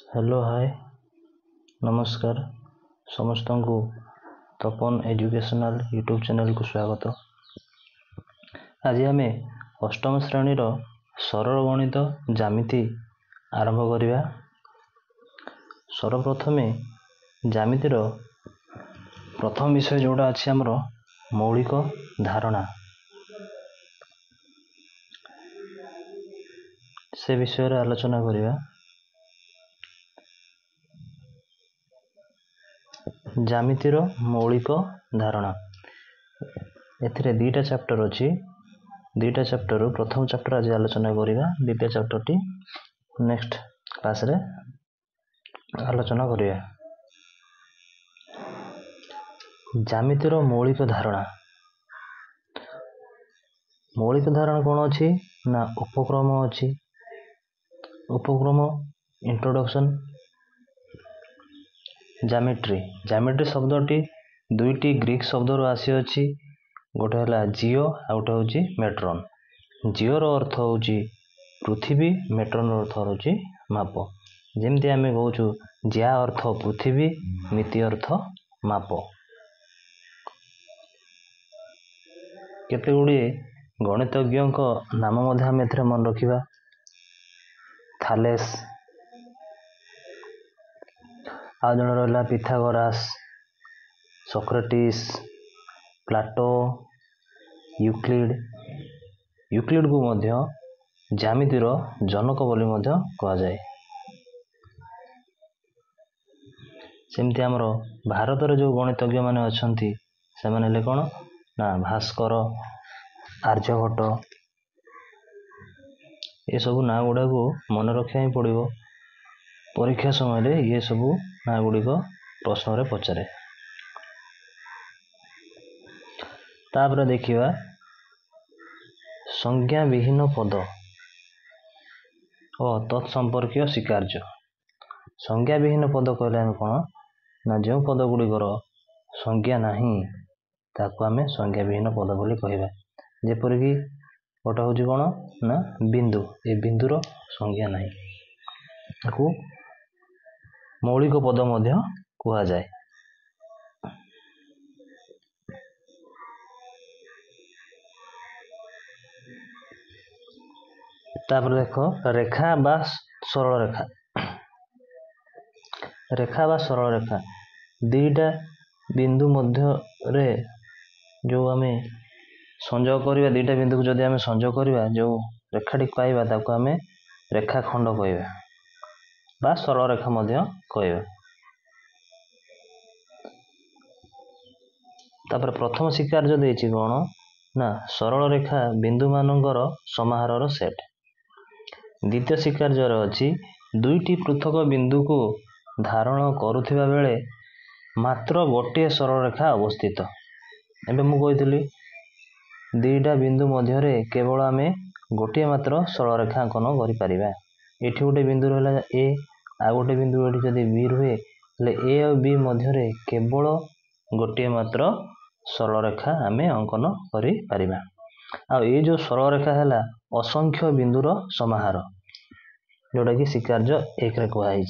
Hello hi नमस्कार समस्त को तपन एजुकेशनल यूट्यूब चैनल को स्वागत। आज आम अष्टम श्रेणी सरल गणित ज्यामिति आरंभ करिया। सर्वप्रथमे ज्यामितिर प्रथम विषय जोड़ा अच्छी आमर मौलिक धारणा से विषय आलोचना करिया। ज्यामितिर मौलिक धारणा एथिरे दुईटा चैप्टर अच्छी। दुईटा चैप्टर प्रथम चैप्टर आज आलोचना करिया, द्वितीय चैप्टर टी नेक्स्ट क्लास रे आलोचना करिया। ज्यामितिर मौलिक धारणा कौन अच्छी ना उपक्रम अच्छी। उपक्रम इंट्रोडक्शन ज्यामिट्री शब्दटी दुईटी ग्रीक शब्द आसी अच्छी। गोटे है जिओ आ गोटे हूँ मेट्रन। जिओ रो अर्थ हूँ पृथ्वी, मेट्रन रो अर्थ हूँ माप। जमती आम कहूँ ज्या अर्थ पृथ्वी, मिति अर्थ माप। केते गुड़िए गणितज्ञ नाम आम एथरे मन रखिबा। थालेस, आ जन रहा पिथागोरास, सोक्रेटिस, प्लाटो, यूक्लिड को मध्य ज्यामितिर जनक बोली मध्य कहा जाए। सेमती आमर भारत रे जो गणितज्ञ माने अछंती से माने ले कौन ना भास्कर, आर्यभट्ट, ये सब ना गुड़ा को मन रखा ही पड़ो। परीक्षा समय ये सब ना गुड़िक प्रश्न रे पचारे। तापर देखिवा संज्ञा विहीन पद और तत्संपर्कीय स्वीकार्य। संज्ञा विहीन पद कहले आम कौन ना जो पद गुड़िकर संज्ञा नहीं ताको आम संज्ञा विहीन पद बोली कहबा। जेपरिक गोटे हूँ कौन ना बिंदु, ए बिंदुर संज्ञा नहीं, ताको मौलिक पद मध्य कहा जाए। तापर देख रेखा बा सरल रेखा। रेखा बा सरल रेखा दुईटा बिंदु मध्य रे जो आम संजोग करवा, दुईटा बिंदु को जदि आम संजोग करवा जो रेखाटी पाइबा ताको आम रेखा खंड कहबा बा सरल रेखा मध्य कहबा। तापर प्रथम स्वीकार्य देछि कौन ना सरल रेखा बिंदु मानकर समाहारर सेट। द्वितीय स्वीकार्य अच्छी दुईटी पृथक बिंदु को धारण करुथिबा बेले मात्र गोटे सरल रेखा अवस्थित। एबे मु कहितली दुईटा बिंदु मध्य केवल आम गोटे मात्र सरल रेखा अंकन करि परिबा। एठी गोटे बिंदु रहला ए, आ गोटे बिंदु एठी जदि बी रहे ले ए और बी मध्य केवल गोटे मात्र सरल रेखा आम अंकन करि परिबा। आ ये जो सरल रेखा है असंख्य बिंदुर समाहार, जोटा कि स्वीकार्य एक कहुई।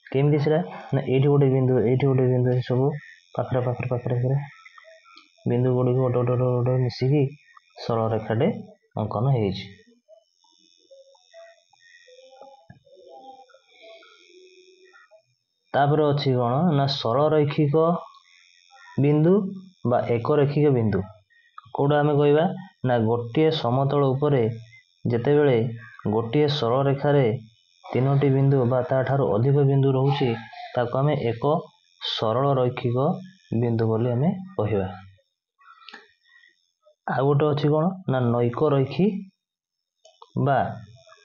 केमती से ना ये गोटे बिंदु, ये गोटे बिंदु, सब पाखरे पाखरे पाखरे बिंदु गुड़ी गोटे गोटे गोटे मिसिकी सरल रेखाटे अंकन हो। तापर अच्छी कौन ना सरल रैखिक बिंदु बा एक रेखिक बिंदु। कौटा आम कहवा ना गोटे समतल उपरे जेतेबेले गोटे सरल रेखारे तीनोटी बिंदु बा ताठारु अधिक बिंदु रोचे ताको आम एक सरल रैखिक बिंदु बोली आम कहवा। आ गोटे अच्छी कौन ना नैक रैखी बा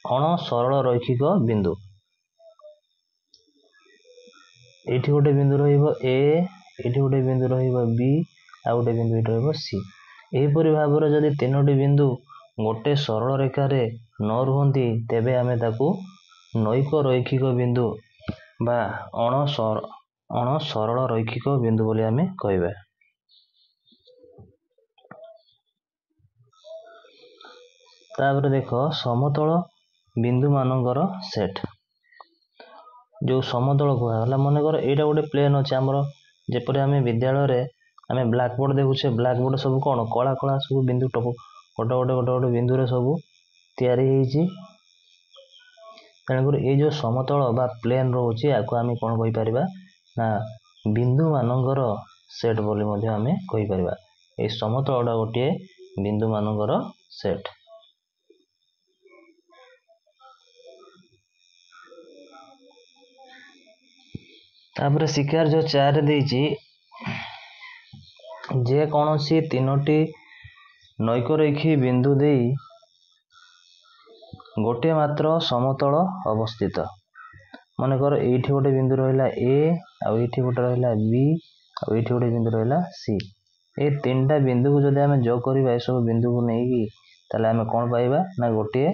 अण सरल रैखिक बिंदु। एठी गोटे बिंदु रहिबो ए, एठी गोटे बिंदु रहिबो बी, आ गोटे बिंदु एठी रहिबो सी। एहीपरि भाବରେ जदि तीनोटी बिंदु गोटे सरल रेखारे न रुहंती तेबे आमे ताकू नैक रैखिक बिंदु बा अण सरल रैखिक बिंदु बोली आमे कहबा। तापर देख समतल बिंदु मानकर सेट। जो समतल कहला मनकर यहाँ गोटे प्लेन अच्छे आमर जपरी आम विद्यालय आम ब्लाकबोर्ड देखुचे ब्लाकबोर्ड सब कौन कला कला सब बिंदु टप गोटे गोटे गोटे गोटे बिंदु सब तैयारी तेणुकर ये जो समतल बा प्लेन रोचे आपको आम कौन कहीपर ना बिंदु मानकर सेट बोली आम कहीपर ये समतलटा गोटे बिंदु मानकर सेट। तापर शिकार जो 4 देची जे कौनसी तीनोटी नैकरेखी बिंदु दे गोटे मात्र समतल अवस्थित मनकर ये गोटे बिंदु रहा ए आईठी गोटे रहा बी आईठी गोटे बिंदु रहा सी ये 3टा बिंदु को जब आम जोग करवा सब बिंदु को नहीं ताले आम कौन पाइबा ना गोटे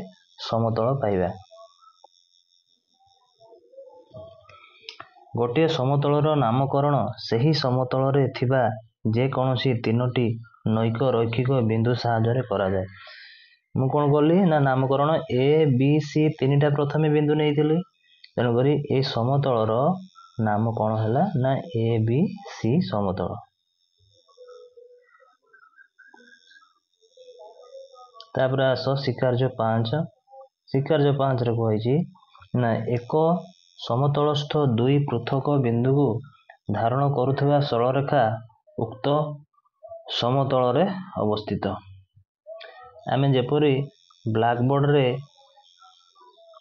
समतल पाइबा। गोटे समतलर नामकरण सही समतल रे थिबा जे कौनसी तीनोटी नैक रैखिक बिंदु साहाय्य करा जाए। मु कौन कली ना नामकरण ए बी सी 3टा प्रथम बिंदु नहीं तेणुक ये समतलर नाम कौन है ना ए बी सी समतल। तापर आस शिकार्य 5 शिकार्य 5 रे कही ना एक समतलस्थ 2 पृथक बिंदु को धारण करुवा सरलरेखा उक्त समतल रे अवस्थित। आम जेपरी ब्लैकबोर्ड रे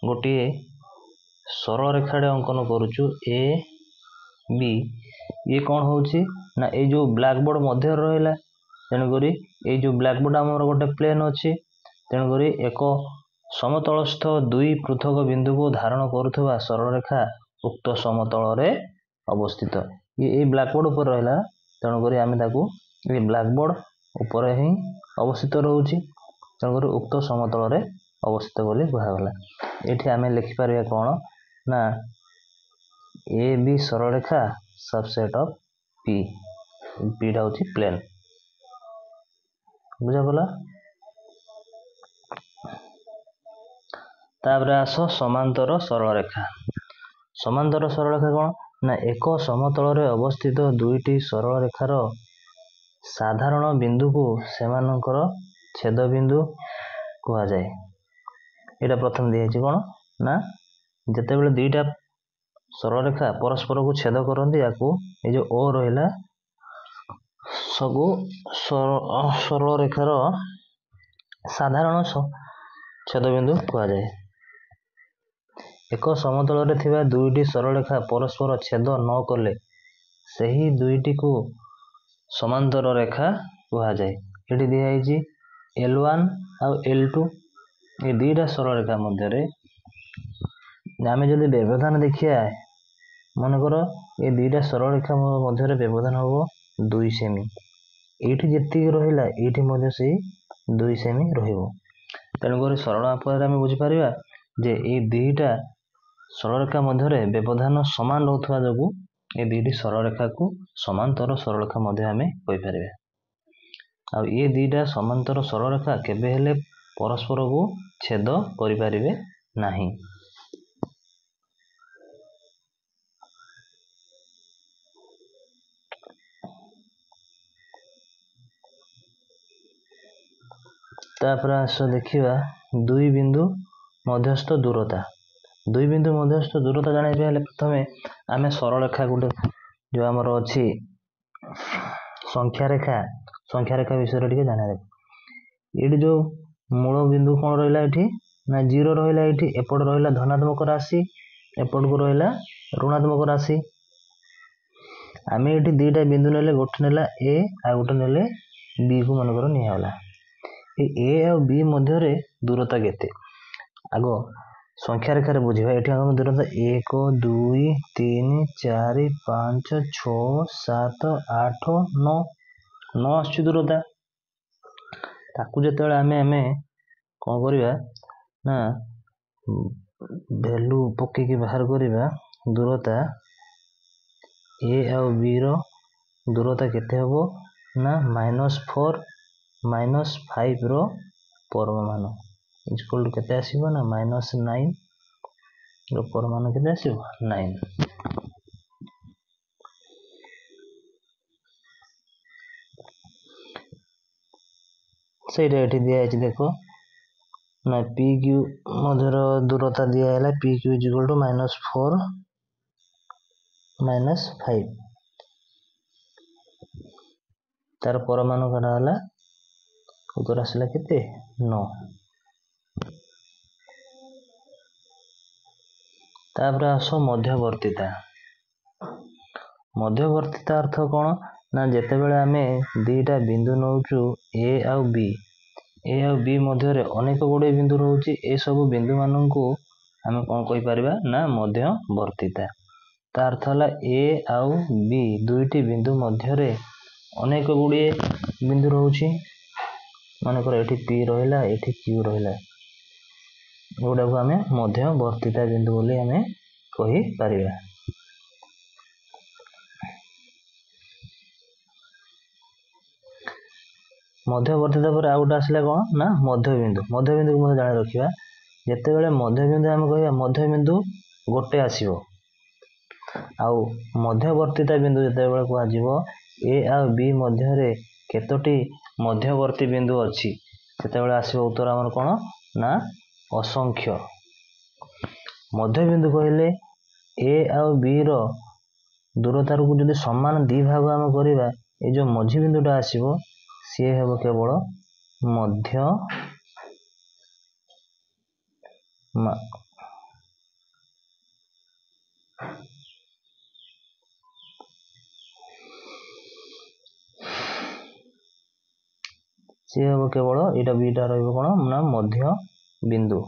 गोटे सरल रेखाटे अंकन करुचु ए बी ये कौन होची ना ये जो ब्लैकबोर्ड मध्य रहा तेणुक ये जो ब्लैकबोर्ड आमर गोटे प्लेन अच्छी तेणुक एक समतलस्थ 2 पृथक बिंदु को धारण करुवा सरल रेखा उक्त समतल रे अवस्थित। ये ब्लैकबोर्ड ऊपर रहा तेणुक आम ये ब्लैकबोर्ड ऊपर ही अवस्थित रोचे तेणुक उक्त समतल रे अवस्थित बोली कहगला। ये आम लिखिपर कौन ना ए बी सरल रेखा सबसेट ऑफ पी पीटा हूँ प्लेन बुझापला। तापर आस समांतर सरल रेखा समांतर सरल रेखा कौन ना एक समतल रे अवस्थित 2टी सरल रेखार साधारण बिंदु को सेमानकर छेद बिंदु कह जाए। यहाँ प्रथम दिखाई कौन ना जिते बड़े 2टा सरल रेखा परस्पर को छेद करती या जो ओ रहा सबू सरल रेखार साधारण छेद बिंदु कह जाए। एक समतल रे थिबा 2टी सरल रेखा परस्पर छेद न कले सही 2टी को समांतर रेखा कह जाए। ये दिखाई L1 और L2 ये 2टा सरल रेखा मध्य आम जब व्यवधान देखिए मनकर ये 2टा सरल रेखा मध्य व्यवधान हम 2 सेमी ये जी रहा ये से 2 सेमी तेणुक सरल आपर आम बुझीपर जे ये 2टा सरल रेखा मध्य व्यवधान समान रोकवा जो ये 2टी सरल रेखा को समांतर सरल रेखा मध्य आम कहीपर। आ ये 2टा समांतर सरल रेखा केबे हेले परस्पर को छेद करें नहीं। तापर आस देखा 2 बिंदु मध्यस्थ दूरता 2 बिंदु मध्यस्थ दूरता जाना प्रथम आम सरल रेखा गोटे जो आमर अच्छी संख्या रेखा विषय टे जाना ये जो मूल बिंदु कौन रहा ये ना 0 रहा ये एपट रहा धनात्मक राशि एपट को रहा ऋणात्मक राशि। आम ये 2टा बिंदु ने गोटे नेला ए आ गोटे नेले बी को मनकर निगला ए और बी मध्य दूरता केते आग संख्या रेखार बुझा ये दूरता 1 2 3 4 5 6 7 8 9 आस दूरता ताकू जो आम कौन करवा ना भैल्यू पकईकि बाहर करवा दूरता ए और बी रो दूरता केते हबो ना -4 -5 रो परम मान इक्वल टू केते आसीबो ना -9 परमाणु केते आसीबो 9। ସେଇଟା ଏଠି ଦିଆଯାଇଛି ଦେଖ ନା ପି କ୍ୟୁ ମଧ୍ୟର ଦୂରତା ଦିଆହେଲା P Q is equal to -4 -5 ତାର परमाणु କାଢା ହେଲା उत्तर आसला केते 9। तापर आस मध्यवर्तीता। मध्यवर्तीता अर्थ कौन ना जेतेबेले आमे दीटा बिंदु नौचु ए आउ बी मध्य अनेक गुड़े बिंदु रोचे ए सब बिंदु मानू आमे कौन कहि परिबा ना मध्यवर्तीता। ता अर्थ है ए आउ बी दुईटी बिंदु मध्य अनेक गुड़े बिंदु रोचे मानकर एठी पी रहिला एठी क्यू रहिला एगुड़ा को आमे मध्यवर्तीता बिंदु बोली आमे कहि परिबा। मध्यवर्तीता पर आउट आसला कौन ना मध्यबिंदु। मध्यबिंदु को जाने रखिबा जेतेबेले मध्यबिंदु आमे कहिबा मध्यबिंदु गोटे आसीबो आउ मध्यवर्तीता बिंदु जेतेबेले को आजीबो ए आ बी मध्य रे केतोटी मध्यवर्ती बिंदु अछि सेतेबेले आसीबो उत्तर हमर कोन ना असंख्य। मध्यबिंदु कहले ए आ बी रो दूरता को जदि समान दी भाग आम करिबा ए जो मझी बिंदुटा आसीबो सी हेबो केवल मध्य सी हेबो केवल एटा बीटा रहइबो कोन ना मध्य बिंदु।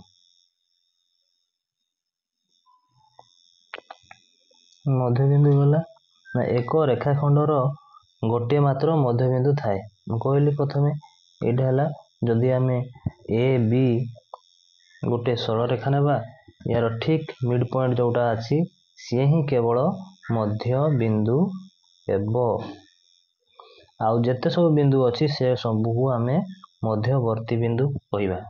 मध्यबिंदु गला ना एक रेखाखंडर गोटे मात्र मध्यबिंदु थाए। कहली प्रथमे एटा हला जदि आमे ए बी गोटे सरल रेखा नेबा यार ठीक मिड पॉइंट जोटा अछि सी ही केवल मध्य बिंदु हेबो आउ जेते सब बिंदु अछि से सब को आमे मध्यवर्ती बिंदु कहिबा।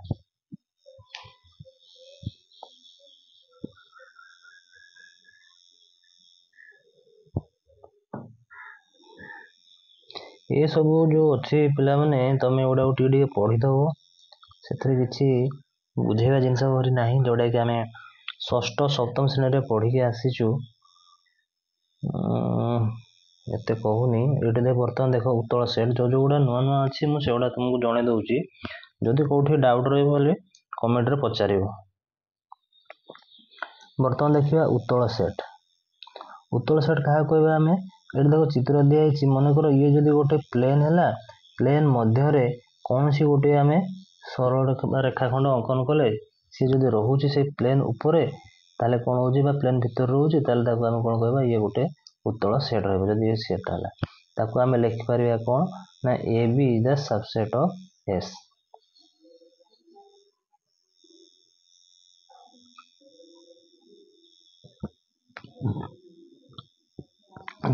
ये सब जो अच्छे पिला माने तमे ओडा टिके पढ़ी दबो सेथरे किछि बुझेबा जिनस भरी नाही जोडा कि आमे षष्ठ सप्तम श्रेणी रे पढ़ी के आसीचु एते कहूनी एटे दे बर्तमान देखो उत्तल सेट जो जोडा नुआ नुआ अछि मु सेडा तुमको जणे दउची जदि कोठी डाउट रहइबो बोले कमेंट रे पचारिबो। बर्तमान देखिबा उत्तल सेट कहा कहबा आमे एटे देखो चित्र दिया छि मने करो ये जदि गोटे प्लेन हैला प्लेन मध्य रे कौन सी गोटे आमे सरल रेखाखंड अंकन कले सी जदि रहुची से प्लेन ऊपरे ताले कोन होजी बा प्लेन भीतर रहुची ताले ताको आमे कोन कहबा ये गोटे उत्तल सेट रहबो। जदि ये सेट हला ताको आमे लिखि परिबा कोन ना A B is the subset of S.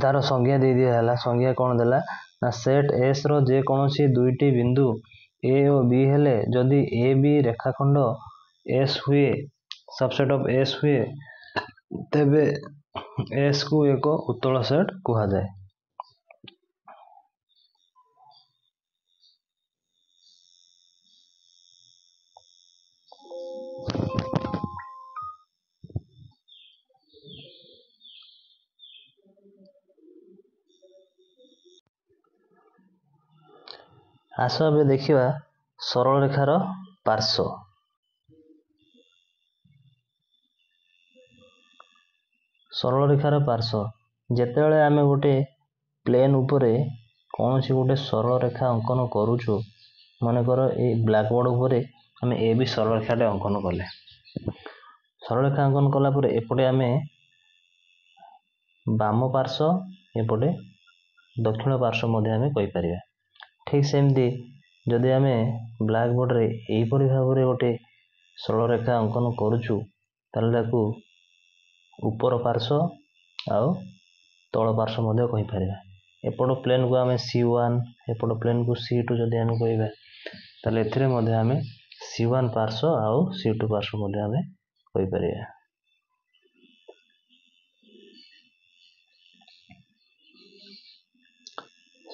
तार संज्ञा दे दिया हला संज्ञा कौन देला ना सेट एस रो जे कोनोसी दुईटी बिंदु ए और बी हेले जदि ए बी रेखाखंड एस हुए सबसेट ऑफ एस हुए तेबे एस को एक उत्तल सेट कहा जाए। आस अब देखिबा सरल रेखार पार्श्व। सरल रेखार पार्श्व जेतेबेले आमे गोटे प्लेन उपरे कौन सी गोटे सरल रेखा अंकन करूछु माने कर ए ब्लैक बोर्ड उपरे आमे ए बी सरल रेखाटे अंकन कले सरल रेखा अंकन कला पर एपटे आमे बाम पार्श्व एपटे दक्षिण पार्श्व मध्ये आमे कहि परिबा। ठीक सेमती जदि आमे ब्लैक बोर्ड रे एई परि भाव रे गोटे सरल रेखा अंकन करूछु ताले ताकू ऊपर पार्श्व आउ तल पार्श्व मध्ये कहि परिबा। एपट प्लेन को आमे C1 एपट प्लेन को C2 जदि आमे कहिबा ताले एथिरे मध्ये आमे C1 पार्श्व आउ C2 पार्श्व मध्ये आमे कहि परिबा।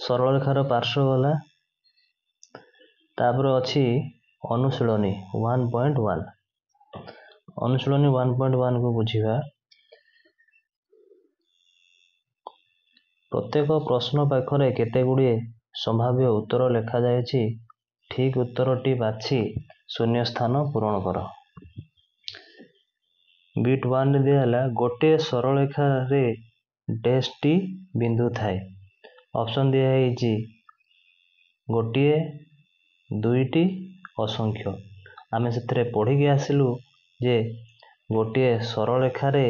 ସରଳ ରେଖାର ପାର୍ଶ୍ୱ ଗଲା। ତାପରେ ଅଛି ଅନୁଶୀଳନୀ 1.1। ଅନୁଶୀଳନୀ 1.1 କୁ ବୁଝିବା। ପ୍ରତ୍ୟେକ ପ୍ରଶ୍ନ ପାଖରେ କେତେଗୁଡ଼ିଏ ସମ୍ଭାବ୍ୟ ଉତ୍ତର ଲେଖାଯାଇଛି। ଠିକ୍ ଉତ୍ତରଟି ବାଛି ଶୂନ୍ୟ ସ୍ଥାନ ପୂରଣ କର। ବିଟ୍ 1 ରେ ଦିଆହେଲା ଗୋଟିଏ ସରଳରେଖାରେ ଡ୍ୟାଶ୍ଟି ବିନ୍ଦୁ ଥାଏ। ଅପସନ୍ ଦିଆହେଇଛି ଗୋଟିଏ, ଦୁଇଟି, ଅସଂଖ୍ୟ। ଆମେ ସେଥିରେ ପଢ଼ିକି ଆସିଲୁ ଯେ ଗୋଟିଏ ସରଳରେଖାରେ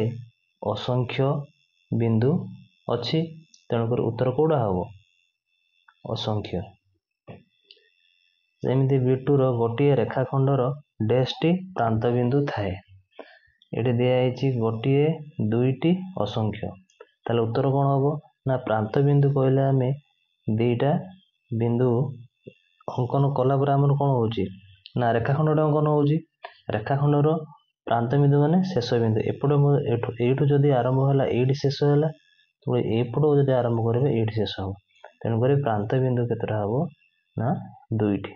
ଅସଂଖ୍ୟ ବିନ୍ଦୁ ଅଛି, ତେଣୁକରି ଉତ୍ତର କେଉଁଟା ହେବ? ଅସଂଖ୍ୟ। ସେମିତି ବିଟ୍ 2 ର ଗୋଟିଏ ରେଖାଖଣ୍ଡର ଡ୍ୟାଶ୍ଟି ପ୍ରାନ୍ତ ବିନ୍ଦୁ ଥାଏ। ଏଠି ଦିଆହେଇଛି ଗୋଟିଏ, ଦୁଇଟି, ଅସଂଖ୍ୟ। ତାହେଲେ ଉତ୍ତର କ'ଣ ହେବ? ନା ପ୍ରାନ୍ତ ବିନ୍ଦୁ କହିଲେ ଆମେ ଦୁଇଟା ବିନ୍ଦୁ ଅଙ୍କନ କଲା ପରେ ଆମର କ'ଣ ହେଉଛି? ନା ରେଖାଖଣ୍ଡଟା ଅଙ୍କନ ହେଉଛି। ରେଖାଖଣ୍ଡର ପ୍ରାନ୍ତ ବିନ୍ଦୁ ମାନେ ଶେଷ ବିନ୍ଦୁ। ଏଇଠୁ ଯଦି ଆରମ୍ଭ ହେଲା ଏଇଠି ଶେଷ ହେଲା, ତେଣୁ ଏଇପଟକୁ ଯଦି ଆରମ୍ଭ କରିବେ ଏଇଠି ଶେଷ ହେବ। ତେଣୁକରି ପ୍ରାନ୍ତ ବିନ୍ଦୁ କେତେଟା ହେବ? ନା ଦୁଇଟି।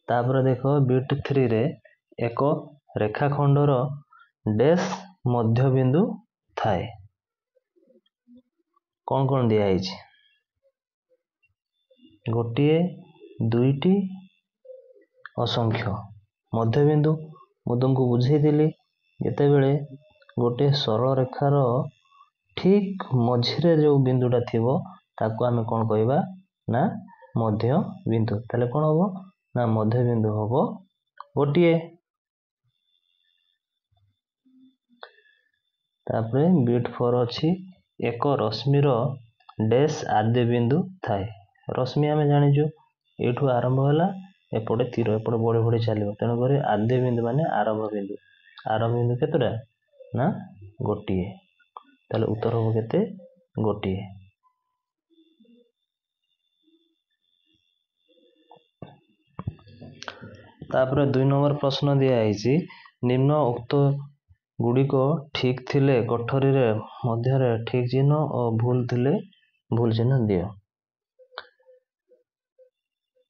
ତାପରେ ଦେଖ ବିଟ୍ 3 ରେ ଏକ ରେଖାଖଣ୍ଡର ଡ୍ୟାଶ୍ ମଧ୍ୟବିନ୍ଦୁ ଥାଏ। କ'ଣ କ'ଣ ଦିଆହେଇଛି? ଗୋଟିଏ, ଦୁଇଟି, ଅସଂଖ୍ୟ। ମଧ୍ୟବିନ୍ଦୁ ମୁଁ ତୁମକୁ ବୁଝେଇଥିଲି, ଯେତେବେଳେ ଗୋଟିଏ ସରଳ ରେଖାର ଠିକ୍ ମଝିରେ ଯେଉଁ ବିନ୍ଦୁଟା ଥିବ ତାକୁ ଆମେ କ'ଣ କହିବା? ନା ମଧ୍ୟବିନ୍ଦୁ। ତାହେଲେ କ'ଣ ହେବ? ନା ମଧ୍ୟବିନ୍ଦୁ ହେବ ଗୋଟିଏ। ତାପରେ ବିଟ୍ 4 ଅଛି ଏକ ରଶ୍ମିର ଡ୍ୟାଶ୍ ଆଦ୍ୟ ବିନ୍ଦୁ ଥାଏ। ରଶ୍ମି ଆମେ ଜାଣିଛୁ ଏଇଠୁ ଆରମ୍ଭ ହେଲା, ଏପଟେ ତୀର, ଏପଟେ ବଢ଼ି ବଢ଼ି ଚାଲିବ। ତେଣୁକରି ଆଦ୍ୟ ବିନ୍ଦୁ ମାନେ ଆରମ୍ଭ ବିନ୍ଦୁ। ଆରମ୍ଭ ବିନ୍ଦୁ କେତେଟା? ନା ଗୋଟିଏ। ତାହେଲେ ଉତ୍ତର ହେବ କେତେ? ଗୋଟିଏ। ତାପରେ 2 ନମ୍ବର ପ୍ରଶ୍ନ ଦିଆହେଇଛି ନିମ୍ନ ଉକ୍ତ ଗୁଡ଼ିକ ଠିକ୍ ଥିଲେ କୋଠରୀରେ ମଧ୍ୟରେ ଠିକ୍ ଚିହ୍ନ ଓ ଭୁଲ ଥିଲେ ଭୁଲ ଚିହ୍ନ ଦିଅ।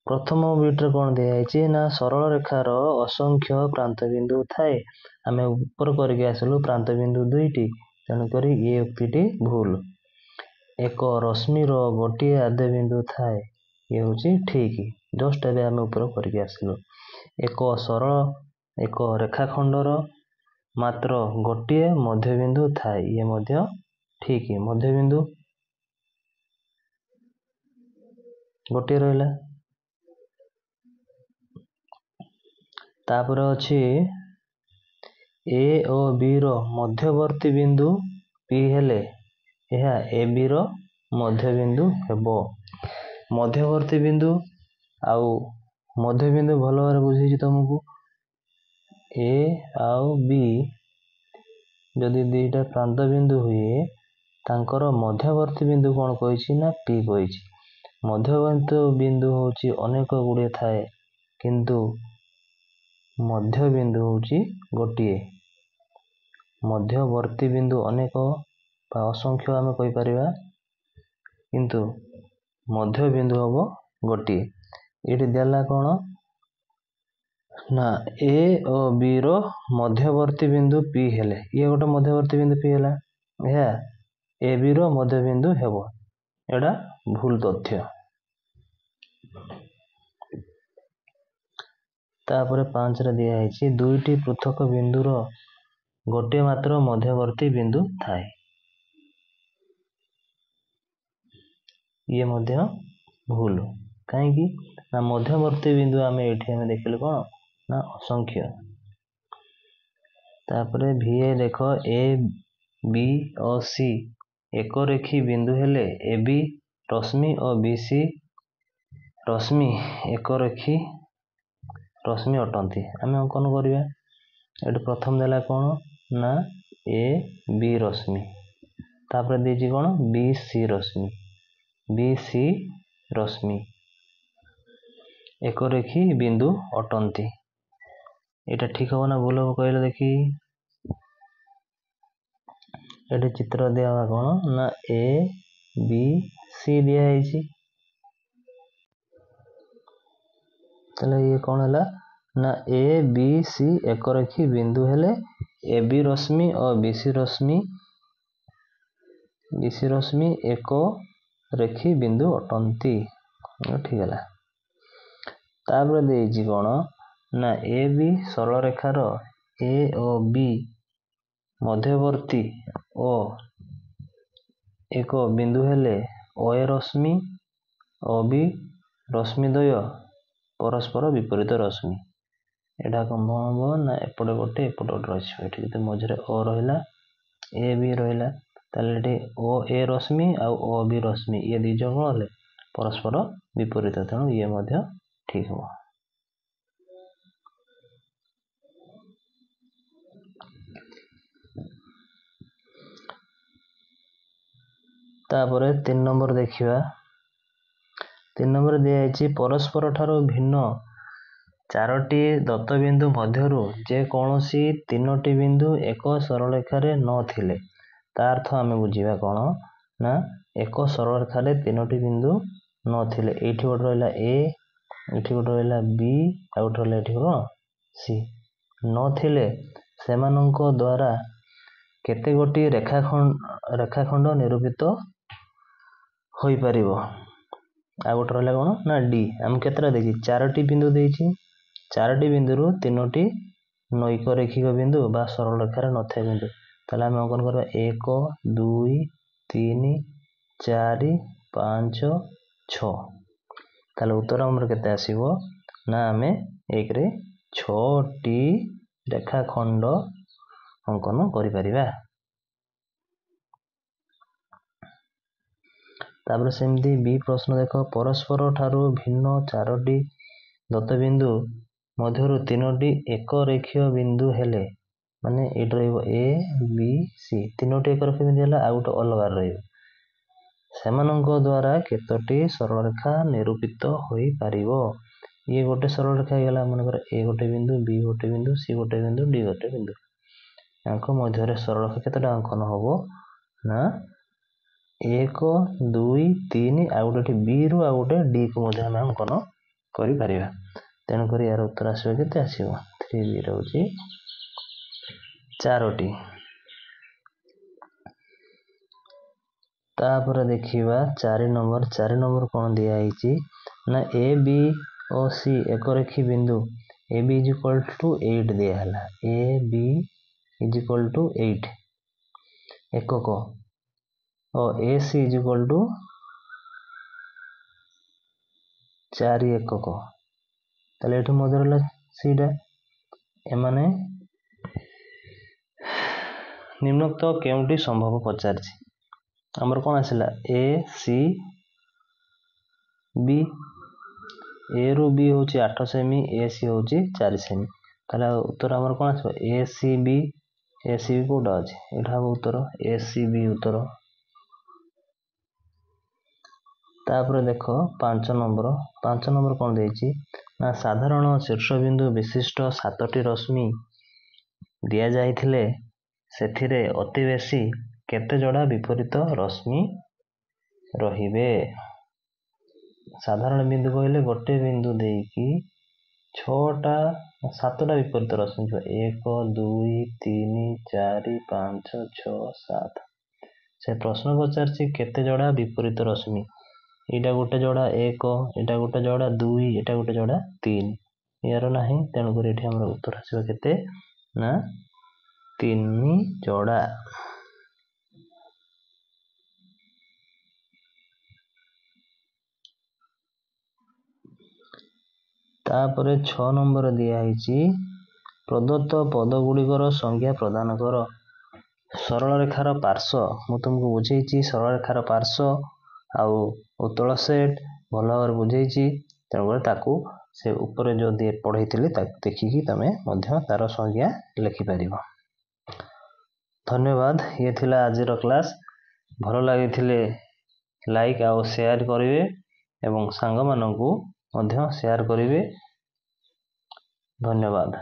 ପ୍ରଥମ ବିଟ୍ରେ କ'ଣ ଦିଆହେଇଛି? ନା ସରଳ ରେଖାର ଅସଂଖ୍ୟ ପ୍ରାନ୍ତ ବିନ୍ଦୁ ଥାଏ। ଆମେ ଉପର କରିକି ଆସିଲୁ ପ୍ରାନ୍ତ ବିନ୍ଦୁ ଦୁଇଟି, ତେଣୁକରି ଏ ଉକ୍ତିଟି ଭୁଲ। ଏକ ରଶ୍ମିର ଗୋଟିଏ ଆଦ୍ୟ ବିନ୍ଦୁ ଥାଏ, ଇଏ ହେଉଛି ଠିକ୍। ଜଷ୍ଟ ଏବେ ଆମେ ଉପର କରିକି ଆସିଲୁ। ଏକ ରେଖାଖଣ୍ଡର ମାତ୍ର ଗୋଟିଏ ମଧ୍ୟବିନ୍ଦୁ ଥାଏ, ଇଏ ମଧ୍ୟ ଠିକ୍। ମଧ୍ୟବିନ୍ଦୁ ଗୋଟିଏ ରହିଲା। ତାପରେ ଅଛି ଏ ଓ ବି ର ମଧ୍ୟବର୍ତ୍ତୀ ବିନ୍ଦୁ ପି ହେଲେ ଏହା ଏ ବି ର ମଧ୍ୟବିନ୍ଦୁ ହେବ। ମଧ୍ୟବର୍ତ୍ତୀ ବିନ୍ଦୁ ଆଉ ମଧ୍ୟବିନ୍ଦୁ ଭଲ ଭାବରେ ବୁଝେଇଛି ତୁମକୁ। ଏ ଆଉ ବି ଯଦି ଦୁଇଟା ପ୍ରାନ୍ତ ବିନ୍ଦୁ ହୁଏ, ତାଙ୍କର ମଧ୍ୟବର୍ତ୍ତୀ ବିନ୍ଦୁ କ'ଣ କହିଛି? ନା ପି କହିଛି। ମଧ୍ୟବର୍ତ୍ତୀ ବିନ୍ଦୁ ହେଉଛି ଅନେକ ଗୁଡ଼ିଏ ଥାଏ, କିନ୍ତୁ ମଧ୍ୟବିନ୍ଦୁ ହେଉଛି ଗୋଟିଏ। ମଧ୍ୟବର୍ତ୍ତୀ ବିନ୍ଦୁ ଅନେକ ବା ଅସଂଖ୍ୟ ଆମେ କହିପାରିବା, କିନ୍ତୁ ମଧ୍ୟବିନ୍ଦୁ ହେବ ଗୋଟିଏ। ଏଇଠି ଦେଲା କ'ଣ? ନା ଏ ଓ ବି ର ମଧ୍ୟବର୍ତ୍ତୀ ବିନ୍ଦୁ ପି ହେଲେ, ଇଏ ଗୋଟେ ମଧ୍ୟବର୍ତ୍ତୀ ବିନ୍ଦୁ ପି ହେଲା, ଏହା ଏ ବି ର ମଧ୍ୟବିନ୍ଦୁ ହେବ। ଏଇଟା ଭୁଲ ତଥ୍ୟ। ତାପରେ 5 ରେ ଦିଆହେଇଛି ଦୁଇଟି ପୃଥକ ବିନ୍ଦୁର ଗୋଟିଏ ମାତ୍ର ମଧ୍ୟବର୍ତ୍ତୀ ବିନ୍ଦୁ ଥାଏ। ଇଏ ମଧ୍ୟ ଭୁଲ। କାହିଁକି? ନା ମଧ୍ୟବର୍ତ୍ତୀ ବିନ୍ଦୁ ଆମେ ଦେଖିଲୁ କ'ଣ? ନା ଅସଂଖ୍ୟ। ତାପରେ VA ଦେଖ ଏ ବି ଓ ସି ଏକରେଖୀ ବିନ୍ଦୁ ହେଲେ ଏ ବି ରଶ୍ମି ଓ ବି ସି ରଶ୍ମି ଏକରେଖୀ ରଶ୍ମି ଅଟନ୍ତି। ଆମେ ଅଙ୍କନ କରିବା। ଏଠି ପ୍ରଥମ ଦେଲା କ'ଣ? ନା ଏ ବି ରଶ୍ମି। ତାପରେ ଦେଇଛି କ'ଣ? ବି ସି ରଶ୍ମି। ବି ସି ରଶ୍ମି ଏକରେଖୀ ବିନ୍ଦୁ ଅଟନ୍ତି। ଏଇଟା ଠିକ୍ ହେବ ନା ଭୁଲ ହେବ କହିଲେ ଦେଖି? एठी चित्र दिया हुआ कौन ना ए बी सी दिया है। ताले ये कौन है ना ए बी सी एक रेखी बिंदु हेले ए बी रश्मि और बीसी रश्मि एक रेखी बिंदु अटंती। ठीक है। तापर देइछि कौन ना ए बी सरल रेखार ए और बी मध्यवर्ती और एक बिंदु हेले ओ ए रश्मि और बी रश्मिद्वय परस्पर विपरीत रश्मि। एटा कौन हम ना एपटे गोटे एपटे गोटे रही ये मझे ओ रहा ए बी रहा ताले ओ ए रश्मि आउ ओ बी रश्मि ये दी जन कौन परस्पर विपरीत तेणु ये मध्य ठीक हो। तापर 3 नंबर देखिवा 3 नंबर दिया परस्पर ठारो भिन्न चारोटी दत्तबिंदु मध्यरु जे कौनसी तीनोटी बिंदु एक सरल रेखारे न थिले ता अर्थ आमे बुझीबा कौन ना एक सरल रेखारे तीनोटी बिंदु न थिले एठी गोटे रहला ए एठी गोटे रहला बी आ गोटे रहला एठी कौन सी न थिले सेमानंको द्वारा केते गोटी रेखाखंड निरूपित होई परिबो। आ गोटे रहला कौन ना डी हम केतरा देखि चारोटी बिंदु देछि चारोटी बिंदु तीनोटी नैक रेखिक बिंदु बा सरल रेखार नथे बिंदु ताले हम अंकन करबा 1 2 3 4 5 6 ताले उत्तर हमर केते आसीबो ना हमें एक रे 6टी रेखाखंड अंकन करि परिबा। तापर सेमती बी प्रश्न देख परस्पर ठारू भिन्न चारोटी दत्तबिंदु मध्यरु तीनोटी एक रेखीय बिंदु हेले माने एट रहिबो ए बी सी तीनोटी एक रेखीय बिंदु हेला आ गोटे अलग रहिबो सेमानंको द्वारा केतोटी सरल रेखा निरूपित होई परिबो। ये गोटे सरल रेखा गेला मन कर ए गोटे बिंदु बी गोटे बिंदु सी गोटे बिंदु डी गोटे बिंदु यांको मध्यरे सरल रेखा केतोटा अंकन होबो ना 1 2 3 आ गोटे बी रु आ गोटे डी को मध्य हम अंकन करि परिबा तेणु करी यार उत्तर आसीबो केते आसीबो 3 बी रहउची चारोटी। तापर देखिबा 4 नंबर कोन दिया आइची ना ए बी और सी एक रेखी बिंदु A B is equal to 8 दिया हला A B is equal to 8 एकक और A C is equal to 4 एकक ताले एठु मधुर हला सीटा एमाने निम्नोक्त केउंटी संभव पचारछि हमर कोन आसिला ए सी बी ए रु बी होची 8 सेमी ए सी होची 4 सेमी ताले उत्तर हमर कोन आछो ए सी बी कोडा अछि एठा उत्तर ए सी बी उत्तर। तापर देखो 5 नंबर कोन देछि ना साधारण शीर्षबिंदु विशिष्ट 7टी रश्मि दिया जाइथिले सेथिरे अति बेसी केते जोड़ा विपरीत रश्मि रहिबे। साधारण बिंदु कहले गोटे बिंदु देकी 6टा 7टा विपरीत रश्मि 1 2 3 4 5 6 7 से प्रश्न पचारछि केते जोड़ा विपरीत रश्मि एटा गोटे जोड़ा 1 एटा गोटे जोड़ा 2 एटा गोटे जोड़ा 3 यार नाही तेणु कर एठी हमर उत्तर आसीबा केते ना 3 जोड़ा। तापरे 6 नंबर दिया आइची प्रदत्त पद गुड़िकर संज्ञा प्रदान कर सरल रेखार पार्श्व मु तुमको बुझेइची सरल रेखार पार्श्व आउ उत्तल सेट भल भाव बुझेइची तेणु ताकू से ऊपर जो दिए पढ़ेइथिले ताकू देखिकी तमे मध्य तार संज्ञा लिखि परिबो। धन्यवाद ये थिला आजिर क्लास भल लागिथिले लाइक आउ शेयर करिवे एवं सांग माननकू मध्य शेयर करिवे। धन्यवाद।